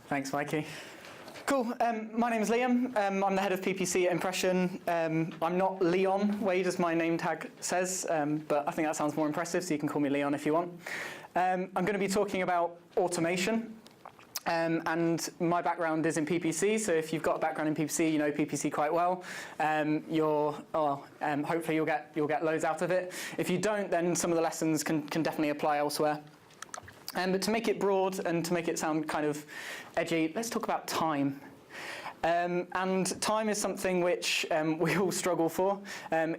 Thanks, Mikey. Cool. My name is Liam. I'm the head of PPC at Impression. I'm not Leon Wade, as my name tag says, but I think that sounds more impressive, so you can call me Leon if you want. I'm going to be talking about automation. And my background is in PPC, so if you've got a background in PPC, you know PPC quite well. Hopefully you'll get loads out of it. If you don't, then some of the lessons can definitely apply elsewhere. But to make it broad and to make it sound kind of edgy, let's talk about time. And time is something which we all struggle for.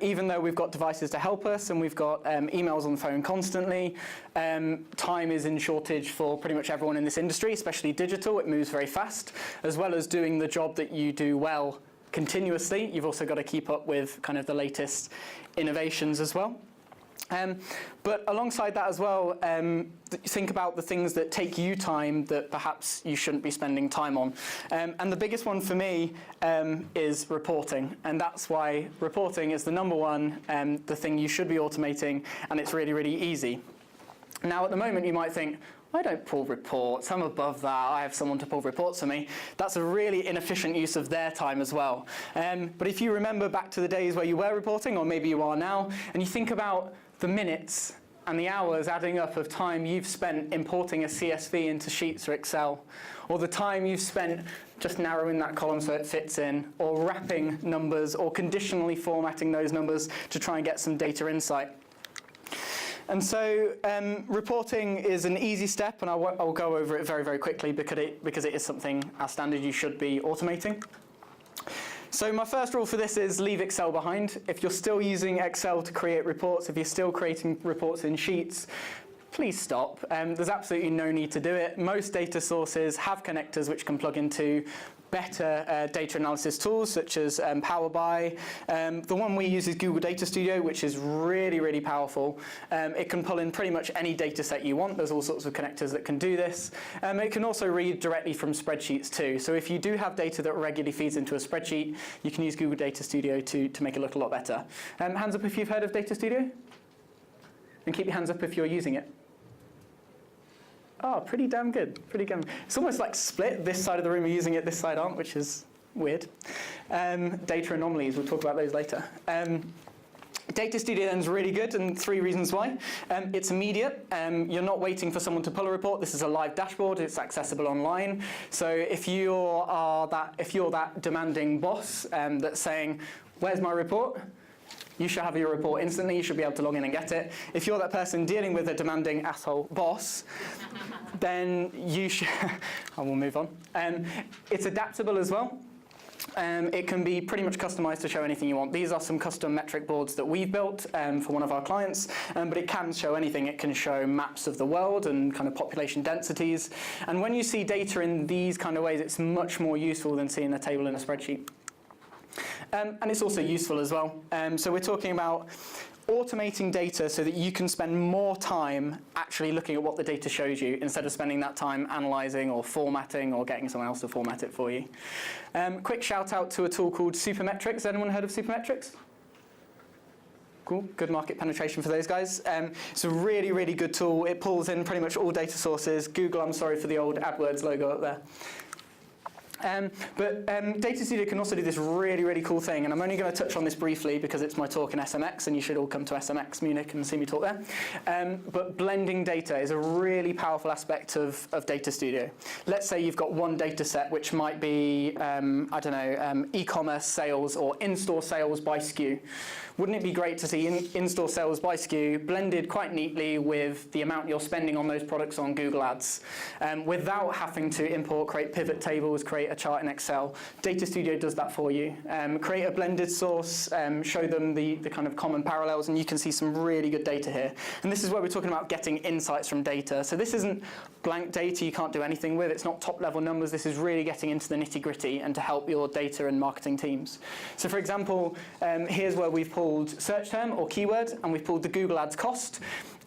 Even though we've got devices to help us and we've got emails on the phone constantly, time is in shortage for pretty much everyone in this industry, especially digital. It moves very fast. As well as doing the job that you do well continuously, you've also got to keep up with kind of the latest innovations as well. But alongside that as well, think about the things that take you time that perhaps you shouldn't be spending time on. And the biggest one for me is reporting. And that's why reporting is the number one, the thing you should be automating, and it's really, really easy. Now, at the moment, you might think, I don't pull reports, I'm above that, I have someone to pull reports for me. That's a really inefficient use of their time as well. But if you remember back to the days where you were reporting, or maybe you are now, and you think about the minutes and the hours adding up of time you've spent importing a CSV into Sheets or Excel, or the time you've spent just narrowing that column so it fits in, or wrapping numbers, or conditionally formatting those numbers to try and get some data insight. And so reporting is an easy step, and I'll go over it very, very quickly because it is something as standard you should be automating. So my first rule for this is leave Excel behind. If you're still using Excel to create reports, if you're still creating reports in Sheets, please stop. There's absolutely no need to do it. Most data sources have connectors which can plug into better data analysis tools such as Power BI. The one we use is Google Data Studio, which is really, really powerful. It can pull in pretty much any data set you want. There's all sorts of connectors that can do this. It can also read directly from spreadsheets too. So if you do have data that regularly feeds into a spreadsheet, you can use Google Data Studio to make it look a lot better. Hands up if you've heard of Data Studio. And keep your hands up if you're using it. Oh, pretty damn good, pretty damn good. It's almost like split. This side of the room are using it, this side aren't, which is weird. Data anomalies, we'll talk about those later. Data Studio then is really good, and 3 reasons why. It's immediate. You're not waiting for someone to pull a report. This is a live dashboard. It's accessible online. So if you're that demanding boss that's saying, "Where's my report?" you should have your report instantly. You should be able to log in and get it. If you're that person dealing with a demanding asshole boss, then you should. I will move on. It's adaptable as well. It can be pretty much customized to show anything you want. These are some custom metric boards that we've built for one of our clients, but it can show anything. It can show maps of the world and kind of population densities. And when you see data in these kind of ways, it's much more useful than seeing a table in a spreadsheet. And it's also useful as well. So we're talking about automating data so that you can spend more time actually looking at what the data shows you instead of spending that time analyzing or formatting or getting someone else to format it for you. Quick shout out to a tool called Supermetrics. Anyone heard of Supermetrics? Cool, good market penetration for those guys. It's a really, really good tool. It pulls in pretty much all data sources. Google, I'm sorry for the old AdWords logo up there. But Data Studio can also do this really, really cool thing, and I'm only going to touch on this briefly because it's my talk in SMX, and you should all come to SMX Munich and see me talk there. But blending data is a really powerful aspect of Data Studio. Let's say you've got one data set which might be, I don't know, e-commerce sales or in-store sales by SKU. Wouldn't it be great to see in-store sales by SKU blended quite neatly with the amount you're spending on those products on Google Ads without having to import, create pivot tables, create a chart in Excel? Data Studio does that for you. Create a blended source, show them the kind of common parallels, and you can see some really good data here. And this is where we're talking about getting insights from data. So this isn't blank data you can't do anything with. It's not top-level numbers. This is really getting into the nitty-gritty and to help your data and marketing teams. So for example, here's where we've pulled search term or keyword, and we've pulled the Google Ads cost,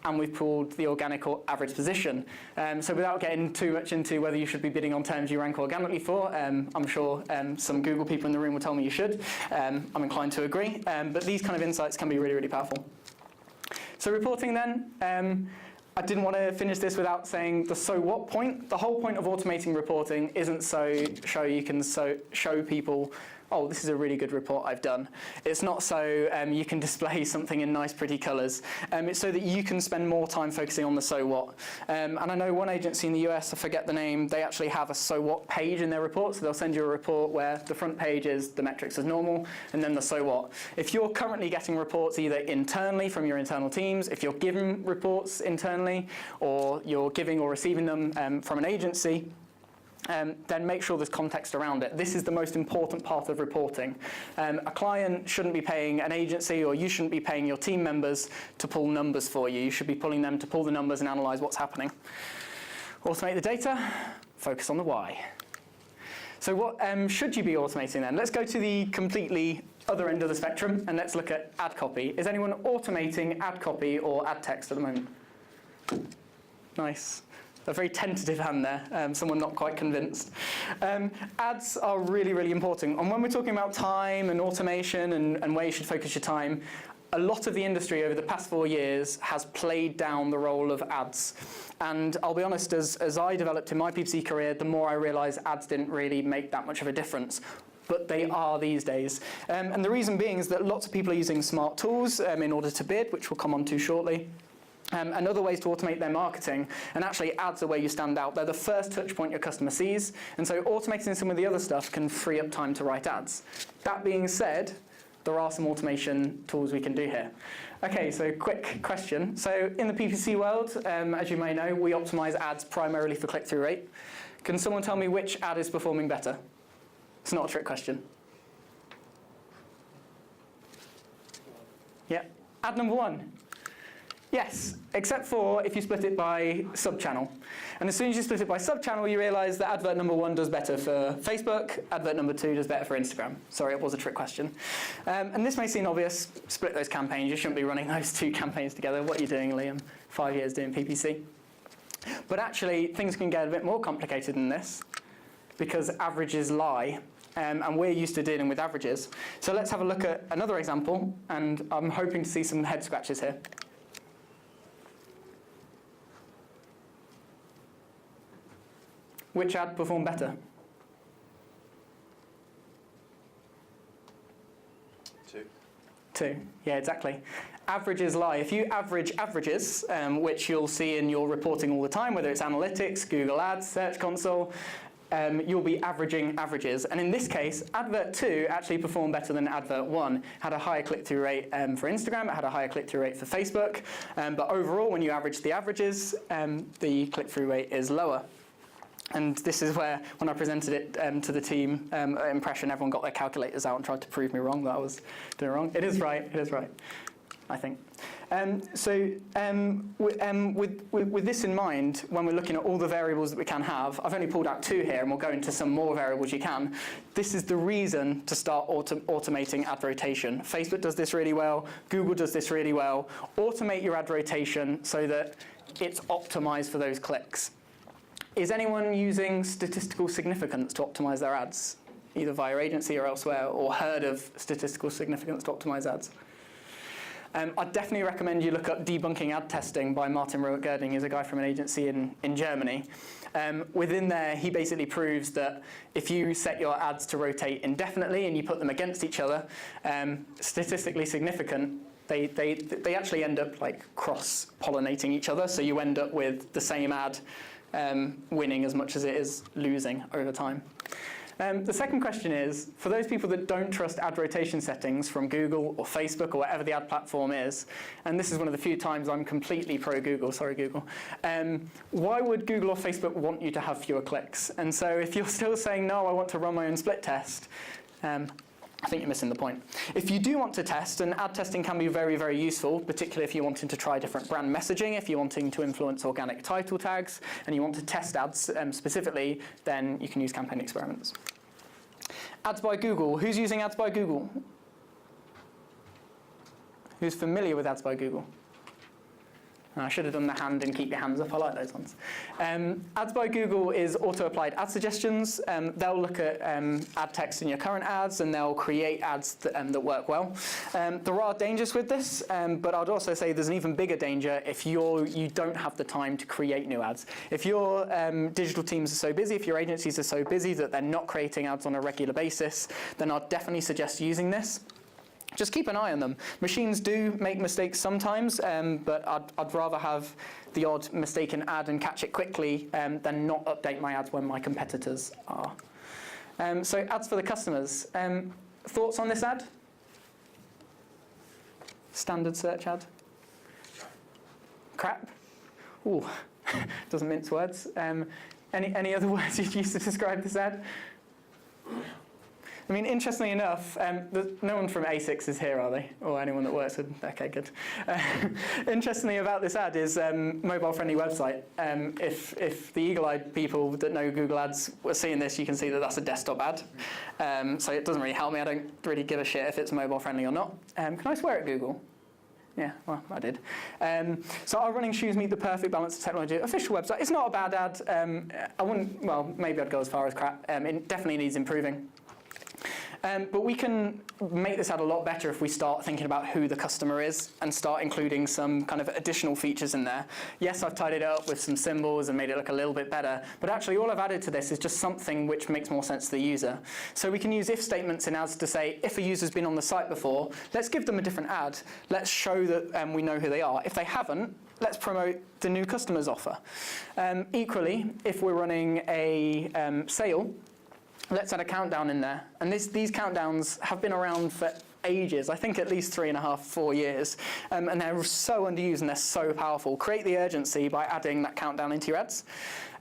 and we've pulled the organic or average position. So without getting too much into whether you should be bidding on terms you rank organically for, I'm sure some Google people in the room will tell me you should. I'm inclined to agree, but these kind of insights can be really, really powerful. So reporting then, I didn't want to finish this without saying the so what point. The whole point of automating reporting isn't so you can show people, oh, this is a really good report I've done. It's not so you can display something in nice, pretty colours. It's so that you can spend more time focusing on the so what. And I know one agency in the US, I forget the name, they actually have a so what page in their report. So they'll send you a report where the front page is the metrics as normal, and then the so what. If you're currently getting reports either internally from your internal teams, if you're given reports internally, or you're giving or receiving them from an agency, then make sure there's context around it. This is the most important part of reporting. A client shouldn't be paying an agency, or you shouldn't be paying your team members to pull numbers for you. You should be pulling them to pull the numbers and analyze what's happening. Automate the data, focus on the why. So what should you be automating then? Let's go to the completely other end of the spectrum, and let's look at ad copy. Is anyone automating ad copy or ad text at the moment? Nice. A very tentative hand there, someone not quite convinced. Ads are really, really important. And when we're talking about time and automation and where you should focus your time, a lot of the industry over the past 4 years has played down the role of ads. And I'll be honest, as I developed in my PPC career, the more I realized ads didn't really make that much of a difference. But they are these days. And the reason being is that lots of people are using smart tools in order to bid, which we'll come on to shortly. And other ways to automate their marketing, and actually ads are where you stand out. They're the first touch point your customer sees, and so automating some of the other stuff can free up time to write ads. That being said, there are some automation tools we can do here. Okay, so quick question. So in the PPC world, as you may know, we optimize ads primarily for click-through rate. Can someone tell me which ad is performing better? It's not a trick question. Yeah, ad number 1. Yes, except for if you split it by sub-channel. And as soon as you split it by sub-channel, you realize that advert number 1 does better for Facebook, advert number 2 does better for Instagram. Sorry, it was a trick question. And this may seem obvious, split those campaigns. You shouldn't be running those 2 campaigns together. What are you doing, Liam? 5 years doing PPC. But actually, things can get a bit more complicated than this, because averages lie. And we're used to dealing with averages. So let's have a look at another example, and I'm hoping to see some head scratches here. Which ad performed better? 2. Yeah, exactly. Averages lie. If you average averages, which you'll see in your reporting all the time, whether it's analytics, Google Ads, Search Console, you'll be averaging averages. And in this case, advert 2 actually performed better than advert 1. Had a higher click-through rate for Instagram, it had a higher click-through rate for Facebook. But overall, when you average the averages, the click-through rate is lower. And this is where, when I presented it to the team at Impression, everyone got their calculators out and tried to prove me wrong that I was doing it wrong. It is right, I think. With this in mind, when we're looking at all the variables that we can have, I've only pulled out 2 here, and we'll go into some more variables you can. This is the reason to start automating ad rotation. Facebook does this really well. Google does this really well. Automate your ad rotation so that it's optimized for those clicks. Is anyone using statistical significance to optimize their ads, either via agency or elsewhere, or heard of statistical significance to optimize ads? I'd definitely recommend you look up Debunking Ad Testing by Martin Rohit-Gerding. He's a guy from an agency in Germany. Within there, he basically proves that if you set your ads to rotate indefinitely and you put them against each other, statistically significant, they actually end up like cross-pollinating each other, so you end up with the same ad winning as much as it is losing over time. The second question is, for those people that don't trust ad rotation settings from Google or Facebook or whatever the ad platform is, and this is one of the few times I'm completely pro-Google, sorry Google, why would Google or Facebook want you to have fewer clicks? And so if you're still saying, no, I want to run my own split test, I think you're missing the point. If you do want to test, and ad testing can be very, very useful, particularly if you're wanting to try different brand messaging, if you're wanting to influence organic title tags, and you want to test ads specifically, then you can use campaign experiments. Ads by Google. Who's using Ads by Google? Who's familiar with Ads by Google? I should have done the hand and keep your hands up. I like those ones. Ads by Google is auto-applied ad suggestions. They'll look at ad text in your current ads, and they'll create ads that work well. There are dangers with this, but I'd also say there's an even bigger danger if you don't have the time to create new ads. If your digital teams are so busy, if your agencies are so busy that they're not creating ads on a regular basis, then I'd definitely suggest using this. Just keep an eye on them. Machines do make mistakes sometimes, but I'd rather have the odd mistaken ad and catch it quickly than not update my ads when my competitors are. So ads for the customers. Thoughts on this ad? Standard search ad? Crap? Ooh, doesn't mince words. Any other words you'd use to describe this ad? I mean, interestingly enough, no one from ASICS is here, are they? Or anyone that works with, okay, good. Interestingly about this ad is mobile-friendly website. If the eagle-eyed people that know Google Ads were seeing this, you can see that that's a desktop ad. So it doesn't really help me. I don't really give a shit if it's mobile-friendly or not. Can I swear at Google? Yeah, well, I did. So our running shoes meet the perfect balance of technology. Official website. It's not a bad ad. I wouldn't, well, maybe I'd go as far as crap. It definitely needs improving. But we can make this ad a lot better if we start thinking about who the customer is and start including some kind of additional features in there. Yes, I've tidied it up with some symbols and made it look a little bit better, but actually all I've added to this is just something which makes more sense to the user. So we can use if statements in ads to say, if a user's been on the site before, let's give them a different ad. Let's show that we know who they are. If they haven't, let's promote the new customers offer. Equally, if we're running a sale, let's add a countdown in there. And these countdowns have been around for ages, I think at least 3.5, 4 years. And they're so underused and they're so powerful. Create the urgency by adding that countdown into your ads.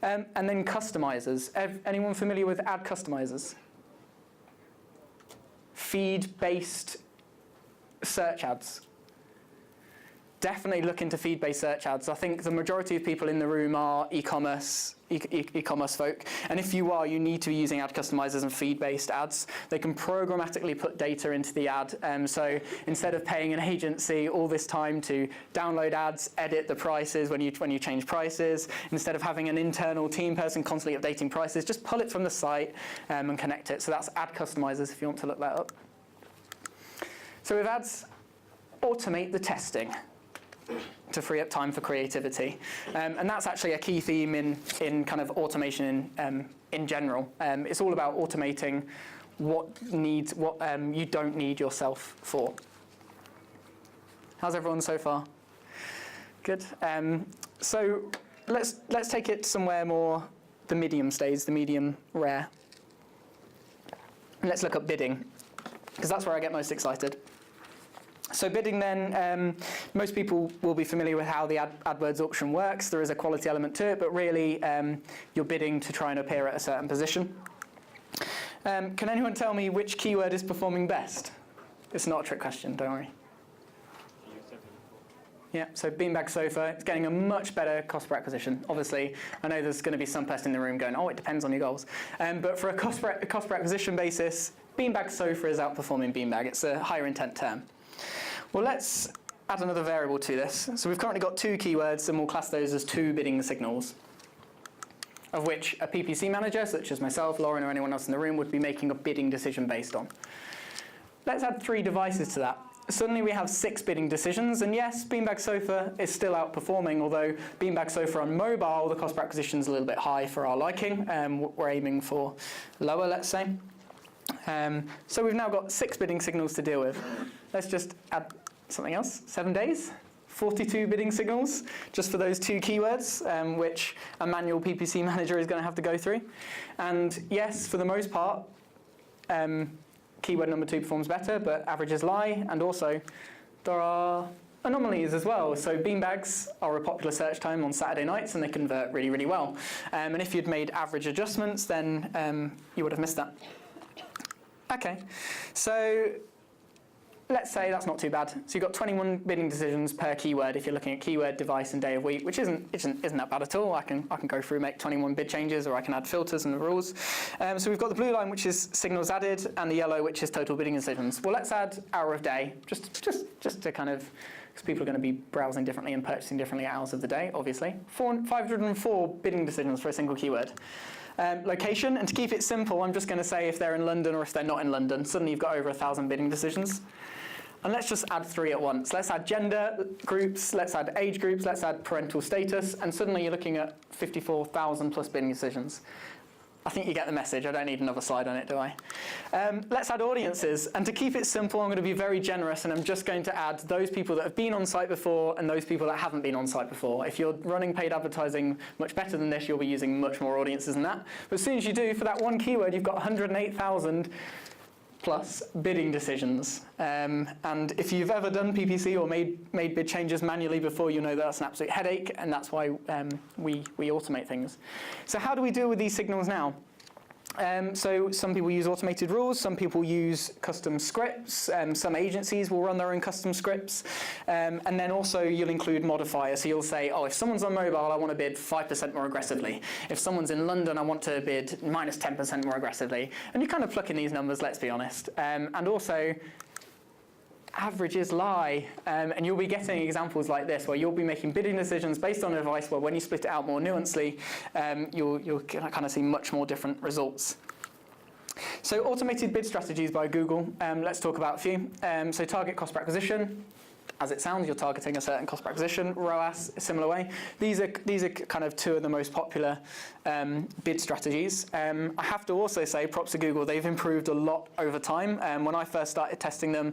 And then customizers. Anyone familiar with ad customizers? Feed-based search ads. Definitely look into feed-based search ads. I think the majority of people in the room are e-commerce folk. And if you are, you need to be using ad customizers and feed-based ads. They can programmatically put data into the ad. So instead of paying an agency all this time to download ads, edit the prices when you change prices, instead of having an internal team person constantly updating prices, just pull it from the site and connect it. So that's ad customizers if you want to look that up. So with ads, automate the testing to free up time for creativity. And that's actually a key theme in kind of automation in general. It's all about automating what you don't need yourself for. How's everyone so far? Good. So let's take it somewhere more the medium stage, the medium rare. And let's look up bidding, because that's where I get most excited. So bidding then, most people will be familiar with how the AdWords auction works. There is a quality element to it, but really you're bidding to try and appear at a certain position. Can anyone tell me which keyword is performing best? It's not a trick question, don't worry. Yeah, so beanbag sofa, it's getting a much better cost per acquisition. Obviously, I know there's going to be some person in the room going, oh, it depends on your goals. But for a cost per acquisition basis, beanbag sofa is outperforming beanbag. It's a higher intent term. Well, let's add another variable to this. So we've currently got 2 keywords, and we'll class those as 2 bidding signals, of which a PPC manager, such as myself, Lauren, or anyone else in the room, would be making a bidding decision based on. Let's add 3 devices to that. Suddenly we have 6 bidding decisions, and yes, beanbag sofa is still outperforming, although beanbag sofa on mobile, the cost per acquisition is a little bit high for our liking. We're aiming for lower, let's say. So we've now got 6 bidding signals to deal with. Let's just add something else. 7 days, 42 bidding signals just for those 2 keywords, which a manual PPC manager is going to have to go through. And yes, for the most part, keyword number 2 performs better, but averages lie, and also there are anomalies as well. So beanbags are a popular search term on Saturday nights, and they convert really, really well. And if you'd made average adjustments, then you would have missed that. Okay, so let's say that's not too bad. So you've got 21 bidding decisions per keyword if you're looking at keyword, device, and day of week, which isn't that bad at all. I can go through, make 21 bid changes, or I can add filters and rules. So we've got the blue line, which is signals added, and the yellow, which is total bidding decisions. Well, let's add hour of day, just to kind of because people are going to be browsing differently and purchasing differently at hours of the day, obviously. 504 bidding decisions for a single keyword. Location, and to keep it simple, I'm just going to say if they're in London or if they're not in London. Suddenly you've got over 1,000 bidding decisions. And let's just add 3 at once. Let's add gender groups, let's add age groups, let's add parental status, and suddenly you're looking at 54,000 plus bidding decisions. I think you get the message. I don't need another slide on it, do I? Let's add audiences. And to keep it simple, I'm going to be very generous, and I'm just going to add those people that have been on site before and those people that haven't been on site before. If you're running paid advertising much better than this, you'll be using much more audiences than that. But as soon as you do, for that one keyword, you've got 108,000 plus bidding decisions. And if you've ever done PPC or made bid changes manually before, you know that's an absolute headache, and that's why we automate things. So how do we deal with these signals now? So some people use automated rules, some people use custom scripts, some agencies will run their own custom scripts, and then also you'll include modifiers. So you'll say, oh, if someone's on mobile, I want to bid 5% more aggressively. If someone's in London, I want to bid minus 10% more aggressively. And you kind of pluck in these numbers, let's be honest. And also, averages lie, and you'll be getting examples like this where you'll be making bidding decisions based on advice where when you split it out more nuancedly, you'll kind of see much more different results. So automated bid strategies by Google, let's talk about a few. So target cost per acquisition. As it sounds, you're targeting a certain cost per acquisition. ROAS, a similar way. These are kind of 2 of the most popular bid strategies. I have to also say, props to Google, they've improved a lot over time. When I first started testing them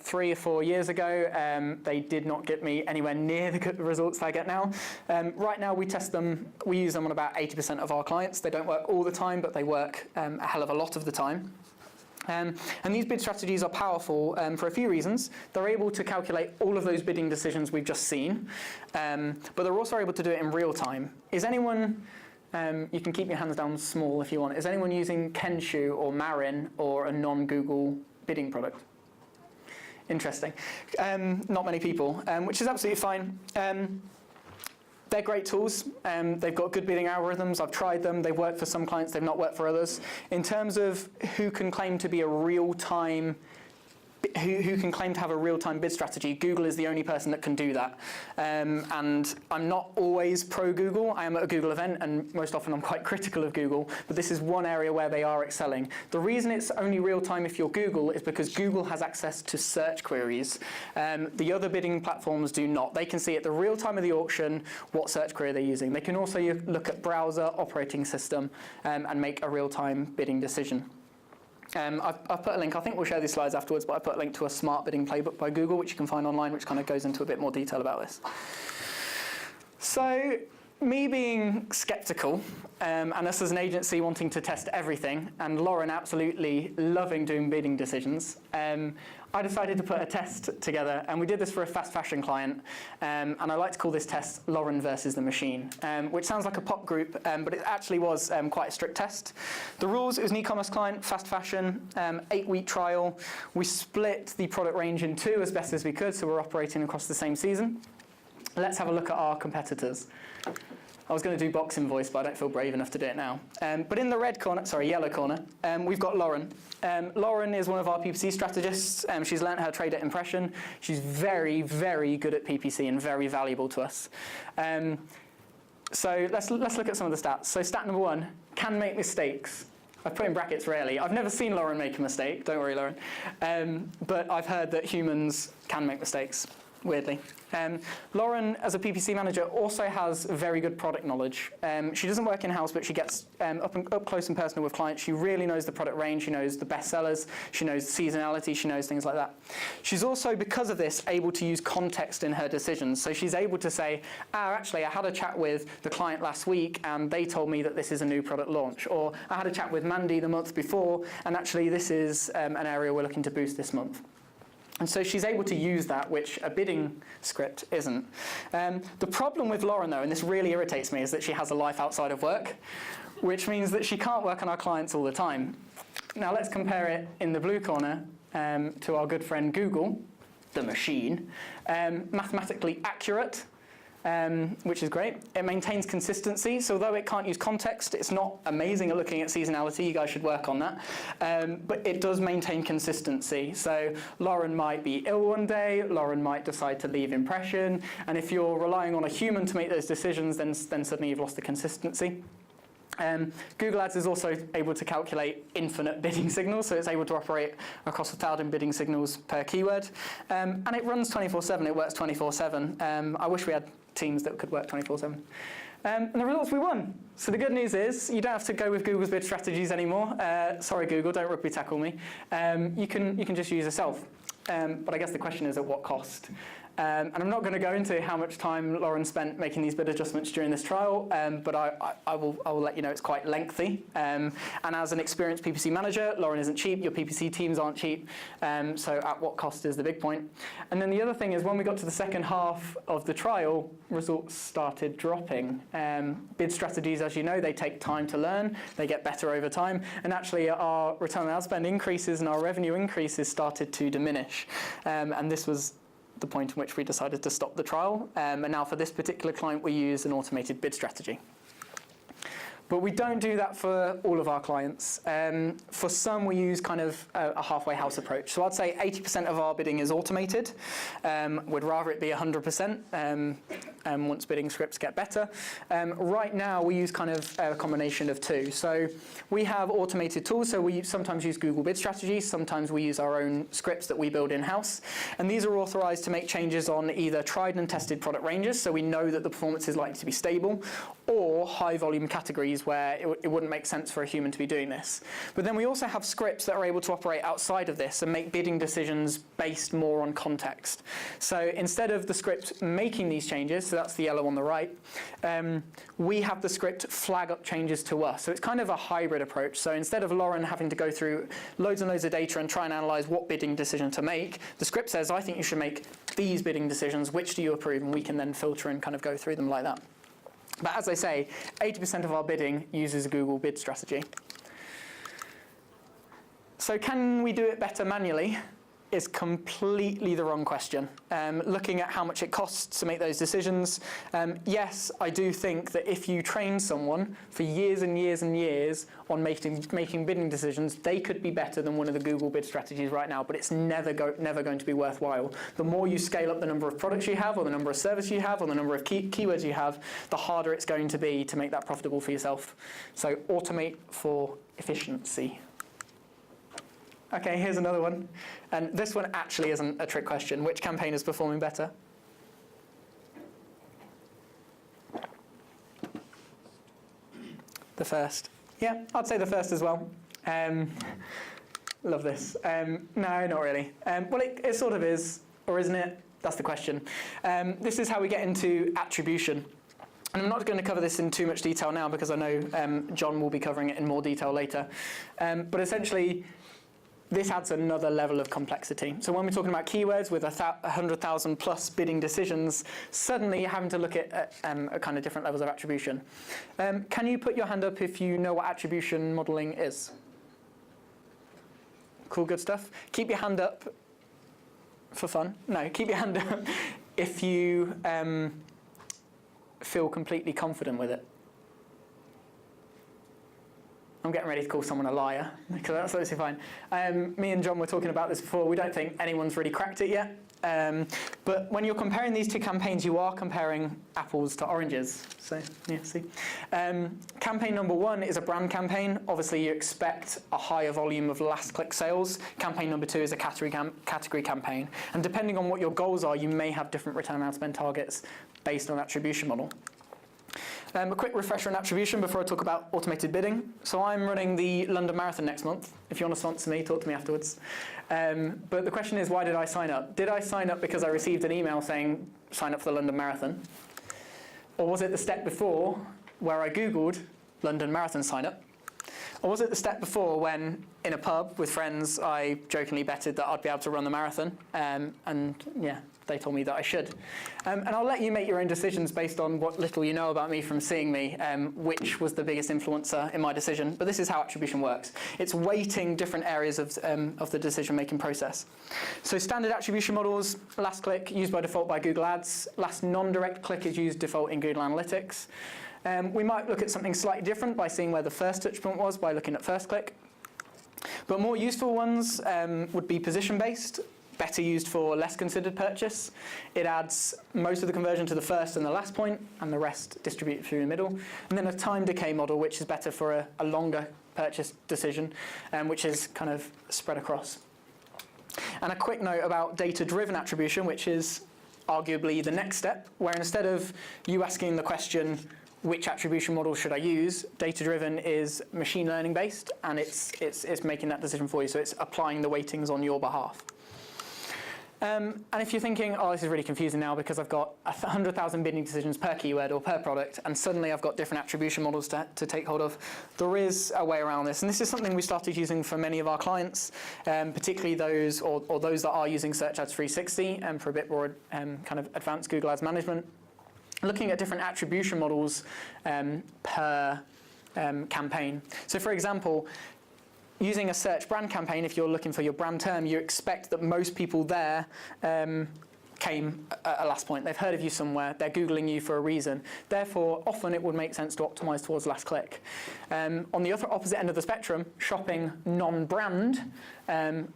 3 or 4 years ago, they did not get me anywhere near the good results I get now. Right now, we use them on about 80% of our clients. They don't work all the time, but they work a hell of a lot of the time. And these bid strategies are powerful for a few reasons. They're able to calculate all of those bidding decisions we've just seen, but they're also able to do it in real time. Is anyone, you can keep your hands down small if you want, is anyone using Kensho or Marin or a non-Google bidding product? Interesting. Not many people, which is absolutely fine. They're great tools. They've got good bidding algorithms. I've tried them. They've worked for some clients. They've not worked for others. In terms of who can claim to be a real-time who can claim to have a real-time bid strategy, Google is the only person that can do that. And I'm not always pro-Google. I am at a Google event, and most often I'm quite critical of Google, but this is one area where they are excelling. The reason it's only real-time if you're Google is because Google has access to search queries. The other bidding platforms do not. They can see at the real time of the auction what search query they're using. They can also look at browser, operating system, and make a real-time bidding decision. I've put a link, I think we'll share these slides afterwards, but I put a link to a smart bidding playbook by Google, which you can find online, which kind of goes into a bit more detail about this. So me being skeptical, and us as an agency wanting to test everything, and Lauren absolutely loving doing bidding decisions, I decided to put a test together, and we did this for a fast fashion client, and I like to call this test Lauren versus the machine, which sounds like a pop group, but it actually was quite a strict test. The rules, it was an e-commerce client, fast fashion, 8-week trial. We split the product range in 2 as best as we could, so we're operating across the same season. Let's have a look at our competitors. I was going to do boxing voice, but I don't feel brave enough to do it now. But in the yellow corner, we've got Lauren. Lauren is one of our PPC strategists. She's learnt how to trade at impression. She's very, very good at PPC and very valuable to us. So let's look at some of the stats. So stat number 1, can make mistakes. I've put in brackets rarely. I've never seen Lauren make a mistake. Don't worry, Lauren. But I've heard that humans can make mistakes, weirdly. Lauren, as a PPC manager, also has very good product knowledge. She doesn't work in-house, but she gets up close and personal with clients. She really knows the product range. She knows the best sellers. She knows seasonality. She knows things like that. She's also, because of this, able to use context in her decisions. So she's able to say, actually, I had a chat with the client last week, and they told me that this is a new product launch. Or I had a chat with Mandy the month before, and actually, this is an area we're looking to boost this month. And so she's able to use that, which a bidding script isn't. The problem with Lauren, though, and this really irritates me, is that she has a life outside of work, which means that she can't work on our clients all the time. Now let's compare it in the blue corner to our good friend Google, the machine. Mathematically accurate, which is great. It maintains consistency, so although it can't use context, it's not amazing at looking at seasonality. You guys should work on that. But it does maintain consistency. So Lauren might be ill one day, Lauren might decide to leave impression, and if you're relying on a human to make those decisions, then suddenly you've lost the consistency. Google Ads is also able to calculate infinite bidding signals, so it's able to operate across 1,000 bidding signals per keyword. And it runs 24/7, it works 24/7. I wish we had teams that could work 24/7. And the results, we won. So the good news is you don't have to go with Google's bid strategies anymore. Sorry, Google, don't rugby tackle me. You can just use yourself. But I guess the question is, at what cost? And I'm not going to go into how much time Lauren spent making these bid adjustments during this trial, but I will let you know it's quite lengthy. And as an experienced PPC manager, Lauren isn't cheap, your PPC teams aren't cheap, so at what cost is the big point. And then the other thing is, when we got to the second half of the trial, results started dropping. Bid strategies, as you know, they take time to learn, they get better over time, and actually our return on ad spend increases and our revenue increases started to diminish. And this was the point in which we decided to stop the trial. And now for this particular client, we use an automated bid strategy. But we don't do that for all of our clients. For some, we use kind of a halfway house approach. So I'd say 80% of our bidding is automated. We'd rather it be 100% once bidding scripts get better. Right now, we use kind of a combination of two. So we have automated tools. So we sometimes use Google Bid Strategy. Sometimes we use our own scripts that we build in-house. And these are authorized to make changes on either tried and tested product ranges, so we know that the performance is likely to be stable, or high volume categories where it wouldn't make sense for a human to be doing this. But then we also have scripts that are able to operate outside of this and make bidding decisions based more on context. So instead of the script making these changes, so that's the yellow on the right, we have the script flag up changes to us. So it's kind of a hybrid approach. So instead of Lauren having to go through loads and loads of data and try and analyze what bidding decision to make, the script says, I think you should make these bidding decisions, which do you approve? And we can then filter and kind of go through them like that. But as I say, 80% of our bidding uses a Google Bid Strategy. So can we do it better manually? Is completely the wrong question. Looking at how much it costs to make those decisions, yes, I do think that if you train someone for years and years and years on making bidding decisions, they could be better than one of the Google Bid Strategies right now, but it's never going to be worthwhile. The more you scale up the number of products you have, or the number of services you have, or the number of keywords you have, the harder it's going to be to make that profitable for yourself. So automate for efficiency. Okay, here's another one. And this one actually isn't a trick question. Which campaign is performing better? The first. Yeah, I'd say the first as well. Love this. No, not really. Well, it sort of is, or isn't it? That's the question. This is how we get into attribution. And I'm not going to cover this in too much detail now because I know John will be covering it in more detail later. But essentially, this adds another level of complexity. So when we're talking about keywords with 100,000 plus bidding decisions, suddenly you're having to look at a kind of different levels of attribution. Can you put your hand up if you know what attribution modeling is? Cool, good stuff. Keep your hand up for fun. No, keep your hand up if you feel completely confident with it. I'm getting ready to call someone a liar, because that's obviously fine. Me and John were talking about this before. We don't think anyone's really cracked it yet. But when you're comparing these two campaigns, you are comparing apples to oranges. So, yeah, see. Campaign number 1 is a brand campaign. Obviously, you expect a higher volume of last click sales. Campaign number 2 is a category campaign. And depending on what your goals are, you may have different return on ad spend targets based on attribution model. A quick refresher on attribution before I talk about automated bidding. So I'm running the London Marathon next month. If you want to sponsor me, talk to me afterwards. But the question is, why did I sign up? Did I sign up because I received an email saying, sign up for the London Marathon? Or was it the step before where I Googled London Marathon sign up? Or was it the step before when, in a pub with friends, I jokingly betted that I'd be able to run the marathon? And yeah, they told me that I should. And I'll let you make your own decisions based on what little you know about me from seeing me, which was the biggest influencer in my decision. But this is how attribution works. It's weighting different areas of the decision-making process. So standard attribution models, last click used by default by Google Ads. Last non-direct click is used default in Google Analytics. We might look at something slightly different by seeing where the first touchpoint was by looking at first click. But more useful ones would be position-based, better used for less considered purchase. It adds most of the conversion to the first and the last point, and the rest distributed through the middle. And then a time decay model, which is better for a longer purchase decision, which is kind of spread across. And a quick note about data-driven attribution, which is arguably the next step, where instead of you asking the question, which attribution model should I use? Data-driven is machine learning based, and it's making that decision for you. So it's applying the weightings on your behalf. And if you're thinking, oh, this is really confusing now because I've got 100,000 bidding decisions per keyword or per product, and suddenly I've got different attribution models to take hold of, there is a way around this. And this is something we started using for many of our clients, particularly those or those that are using Search Ads 360 for a bit more kind of advanced Google Ads management. Looking at different attribution models per campaign. So for example, using a search brand campaign, if you're looking for your brand term, you expect that most people there came at a last point. They've heard of you somewhere. They're Googling you for a reason. Therefore, often it would make sense to optimize towards last click. On the opposite end of the spectrum, shopping non-brand,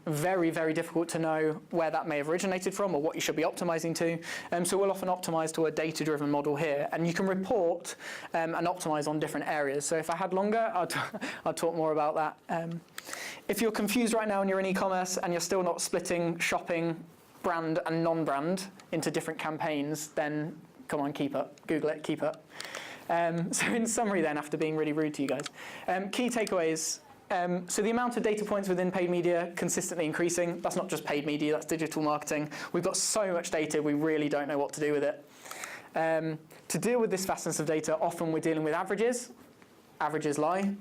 very, very difficult to know where that may have originated from or what you should be optimizing to. So we'll often optimize to a data-driven model here. And you can report and optimize on different areas. So if I had longer, I'd talk more about that. If you're confused right now and you're in e-commerce and you're still not splitting shopping, brand and non-brand into different campaigns, then come on, keep up. Google it, keep up. So in summary then, after being really rude to you guys, key takeaways. So the amount of data points within paid media consistently increasing. That's not just paid media, that's digital marketing. We've got so much data, we really don't know what to do with it. To deal with this vastness of data, often we're dealing with averages. Averages lie.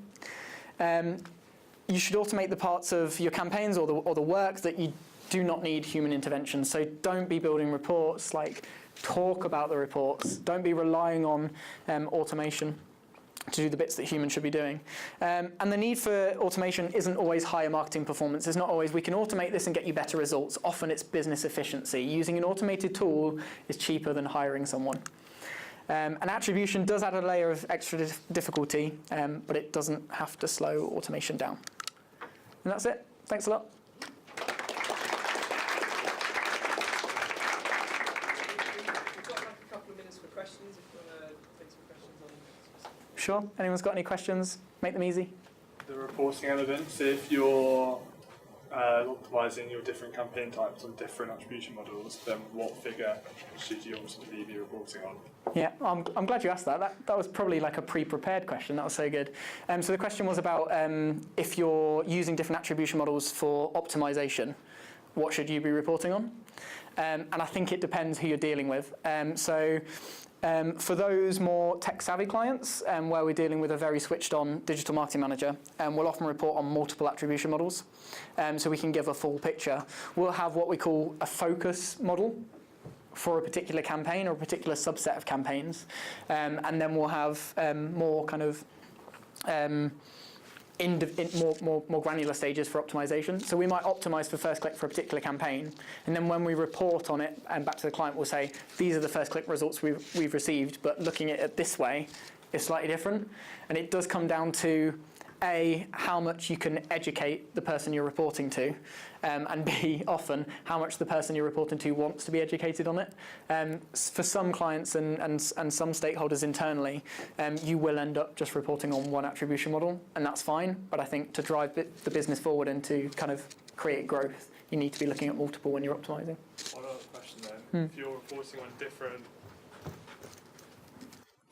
You should automate the parts of your campaigns or the work that you do not need human intervention. So don't be building reports, talk about the reports. Don't be relying on automation to do the bits that humans should be doing. And the need for automation isn't always higher marketing performance. It's not always, we can automate this and get you better results. Often it's business efficiency. Using an automated tool is cheaper than hiring someone. And attribution does add a layer of extra difficulty, but it doesn't have to slow automation down. And that's it. Thanks a lot. Sure. Anyone's got any questions? Make them easy. The reporting element. So if you're optimizing your different campaign types on different attribution models, then what figure should you ultimately be reporting on? Yeah, I'm glad you asked that. That was probably like a pre-prepared question. That was so good. So the question was about if you're using different attribution models for optimization, what should you be reporting on? And I think it depends who you're dealing with. For those more tech-savvy clients, where we're dealing with a very switched-on digital marketing manager, we'll often report on multiple attribution models, so we can give a full picture. We'll have what we call a focus model for a particular campaign or a particular subset of campaigns, and then we'll have more kind of more granular stages for optimization. So we might optimize for first click for a particular campaign, and then when we report on it and back to the client, we'll say, these are the first click results we've received, but looking at it this way is slightly different. And it does come down to A, how much you can educate the person you're reporting to, and B, often, how much the person you're reporting to wants to be educated on it. For some clients and some stakeholders internally, you will end up just reporting on one attribution model, and that's fine. But I think to drive the business forward and to kind of create growth, you need to be looking at multiple when you're optimizing. One other question then. If you're reporting on different...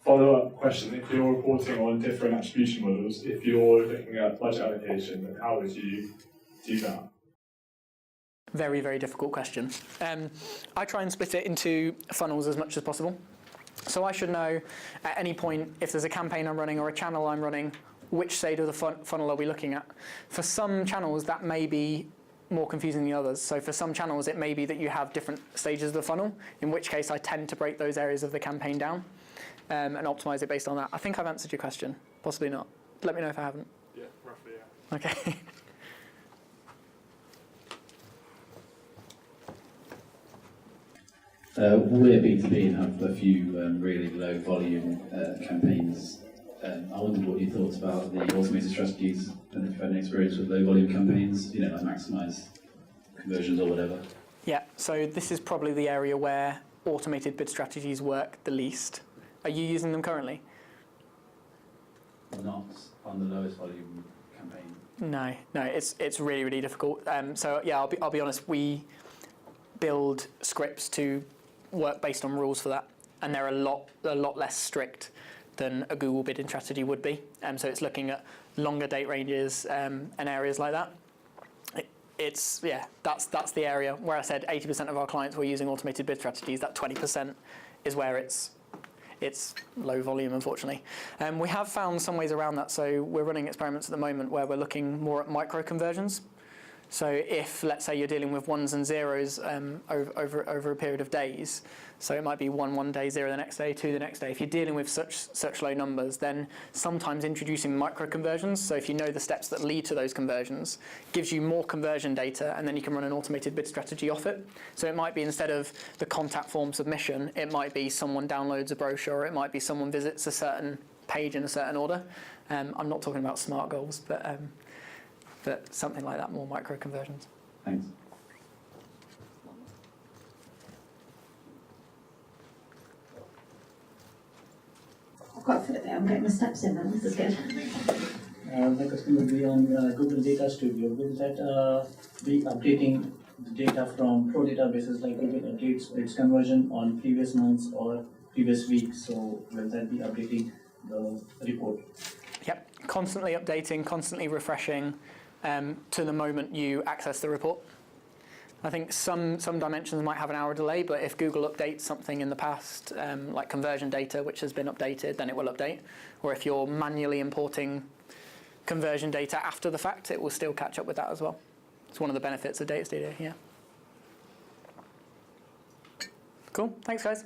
Follow-up question, if you're reporting on different attribution models, if you're looking at budget allocation, then how would you do that? Very, very difficult question. I try and split it into funnels as much as possible. So I should know at any point if there's a campaign I'm running or a channel I'm running, which side of the funnel are we looking at? For some channels, that may be more confusing than others. So for some channels, it may be that you have different stages of the funnel, in which case I tend to break those areas of the campaign down and optimize it based on that. I think I've answered your question, possibly not. Let me know if I haven't. Yeah, roughly, yeah. Okay. We're B2B and have a few really low volume campaigns. I wondered what you thought about the automated strategies and if you've had any experience with low volume campaigns, you know, like maximise conversions or whatever. Yeah, so this is probably the area where automated bid strategies work the least. Are you using them currently? Not on the lowest volume campaign. No, it's really, really difficult. So yeah, I'll be honest, we build scripts to work based on rules for that, and they're a lot less strict than a Google bidding strategy would be. So it's looking at longer date ranges and areas like that. That's the area where I said 80% of our clients were using automated bid strategies. That 20% is where it's low volume, unfortunately. We have found some ways around that. So we're running experiments at the moment where we're looking more at micro conversions. So if, let's say, you're dealing with ones and zeros over a period of days, so it might be 1 day, 0 the next day, 2 the next day. If you're dealing with such low numbers, then sometimes introducing micro conversions, so if you know the steps that lead to those conversions, gives you more conversion data, and then you can run an automated bid strategy off it. So it might be, instead of the contact form submission, it might be someone downloads a brochure, or it might be someone visits a certain page in a certain order. I'm not talking about smart goals, but something like that, more micro conversions. Thanks. I've got a foot there, I'm getting my steps in then, this is good. My question will be on Google Data Studio. Will that be updating the data from pro databases like Google updates its conversion on previous months or previous weeks? So will that be updating the report? Yep, constantly updating, constantly refreshing to the moment you access the report. I think some dimensions might have an hour delay, but if Google updates something in the past, like conversion data, which has been updated, then it will update. Or if you're manually importing conversion data after the fact, it will still catch up with that as well. It's one of the benefits of Data Studio, yeah. Cool, thanks guys.